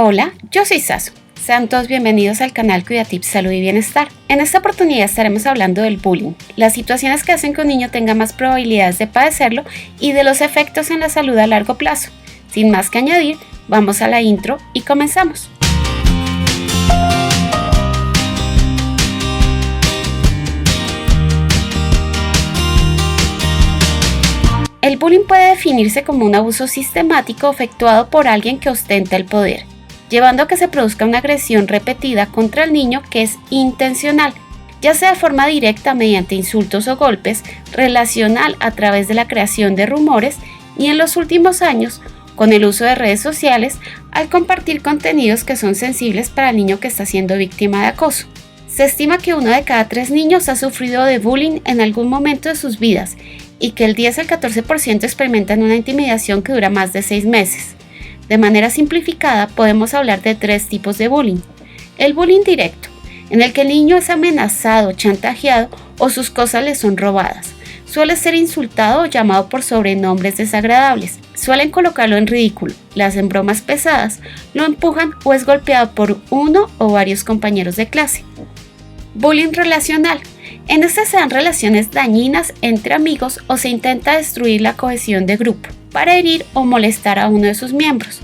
Hola, yo soy Sasu. Sean todos bienvenidos al canal Cuidatips Salud y Bienestar. En esta oportunidad estaremos hablando del bullying, las situaciones que hacen que un niño tenga más probabilidades de padecerlo y de los efectos en la salud a largo plazo. Sin más que añadir, vamos a la intro y comenzamos. El bullying puede definirse como un abuso sistemático efectuado por alguien que ostenta el poder, llevando a que se produzca una agresión repetida contra el niño que es intencional, ya sea de forma directa mediante insultos o golpes, relacional a través de la creación de rumores y en los últimos años con el uso de redes sociales al compartir contenidos que son sensibles para el niño que está siendo víctima de acoso. Se estima que 1 de cada 3 niños ha sufrido de bullying en algún momento de sus vidas y que el 10 al 14% experimentan una intimidación que dura más de 6 meses. De manera simplificada, podemos hablar de 3 tipos de bullying. El bullying directo, en el que el niño es amenazado, chantajeado o sus cosas le son robadas. Suele ser insultado o llamado por sobrenombres desagradables. Suelen colocarlo en ridículo, le hacen bromas pesadas, lo empujan o es golpeado por uno o varios compañeros de clase. Bullying relacional. En este se dan relaciones dañinas entre amigos o se intenta destruir la cohesión de grupo para herir o molestar a uno de sus miembros.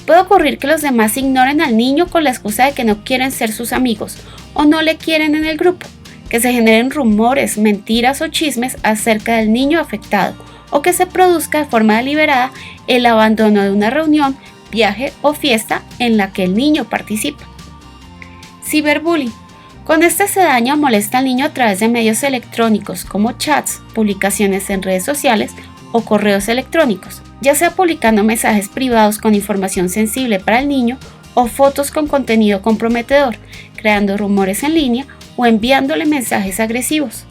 Puede ocurrir que los demás ignoren al niño con la excusa de que no quieren ser sus amigos o no le quieren en el grupo, que se generen rumores, mentiras o chismes acerca del niño afectado o que se produzca de forma deliberada el abandono de una reunión, viaje o fiesta en la que el niño participa. Ciberbullying. Con este se daña o molesta al niño a través de medios electrónicos como chats, publicaciones en redes sociales o correos electrónicos, ya sea publicando mensajes privados con información sensible para el niño o fotos con contenido comprometedor, creando rumores en línea o enviándole mensajes agresivos.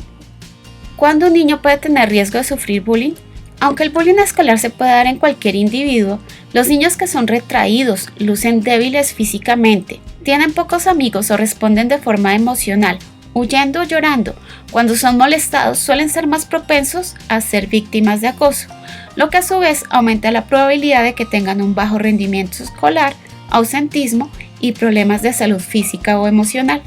¿Cuándo un niño puede tener riesgo de sufrir bullying? Aunque el bullying escolar se puede dar en cualquier individuo, los niños que son retraídos, lucen débiles físicamente, tienen pocos amigos o responden de forma emocional, huyendo o llorando, cuando son molestados suelen ser más propensos a ser víctimas de acoso, lo que a su vez aumenta la probabilidad de que tengan un bajo rendimiento escolar, ausentismo y problemas de salud física o emocional.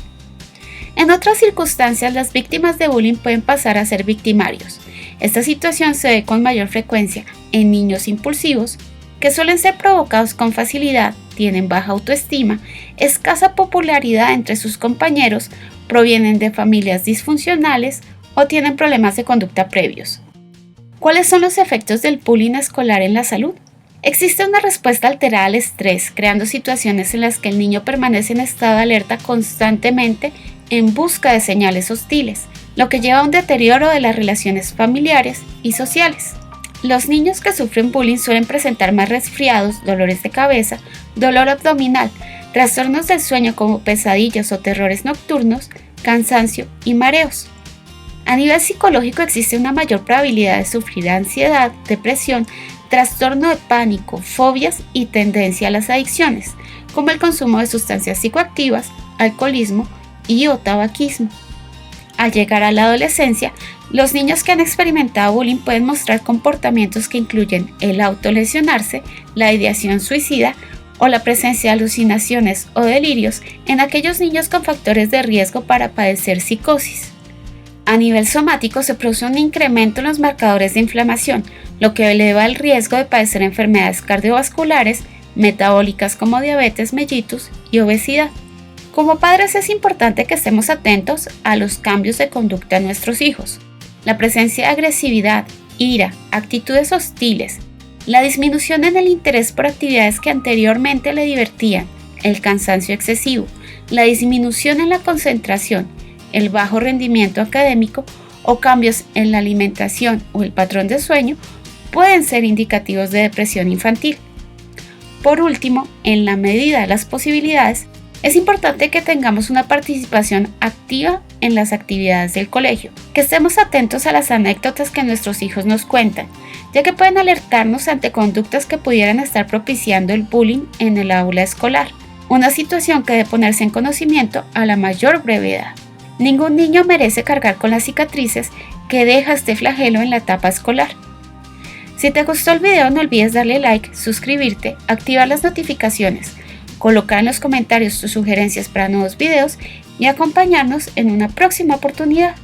En otras circunstancias, las víctimas de bullying pueden pasar a ser victimarios. Esta situación se ve con mayor frecuencia en niños impulsivos, que suelen ser provocados con facilidad, tienen baja autoestima, escasa popularidad entre sus compañeros, provienen de familias disfuncionales o tienen problemas de conducta previos. ¿Cuáles son los efectos del bullying escolar en la salud? Existe una respuesta alterada al estrés, creando situaciones en las que el niño permanece en estado de alerta constantemente en busca de señales hostiles, lo que lleva a un deterioro de las relaciones familiares y sociales. Los niños que sufren bullying suelen presentar más resfriados, dolores de cabeza, dolor abdominal, trastornos del sueño como pesadillas o terrores nocturnos, cansancio y mareos. A nivel psicológico existe una mayor probabilidad de sufrir ansiedad, depresión, trastorno de pánico, fobias y tendencia a las adicciones, como el consumo de sustancias psicoactivas, alcoholismo y o tabaquismo. Al llegar a la adolescencia, los niños que han experimentado bullying pueden mostrar comportamientos que incluyen el autolesionarse, la ideación suicida o la presencia de alucinaciones o delirios en aquellos niños con factores de riesgo para padecer psicosis. A nivel somático se produce un incremento en los marcadores de inflamación, lo que eleva el riesgo de padecer enfermedades cardiovasculares, metabólicas como diabetes mellitus y obesidad. Como padres es importante que estemos atentos a los cambios de conducta de nuestros hijos. La presencia de agresividad, ira, actitudes hostiles, la disminución en el interés por actividades que anteriormente le divertían, el cansancio excesivo, la disminución en la concentración, el bajo rendimiento académico o cambios en la alimentación o el patrón de sueño pueden ser indicativos de depresión infantil. Por último, en la medida de las posibilidades, es importante que tengamos una participación activa en las actividades del colegio, que estemos atentos a las anécdotas que nuestros hijos nos cuentan, ya que pueden alertarnos ante conductas que pudieran estar propiciando el bullying en el aula escolar, una situación que debe ponerse en conocimiento a la mayor brevedad. Ningún niño merece cargar con las cicatrices que deja este flagelo en la etapa escolar. Si te gustó el video, no olvides darle like, suscribirte, activar las notificaciones, Coloca en los comentarios tus sugerencias para nuevos videos y acompañarnos en una próxima oportunidad.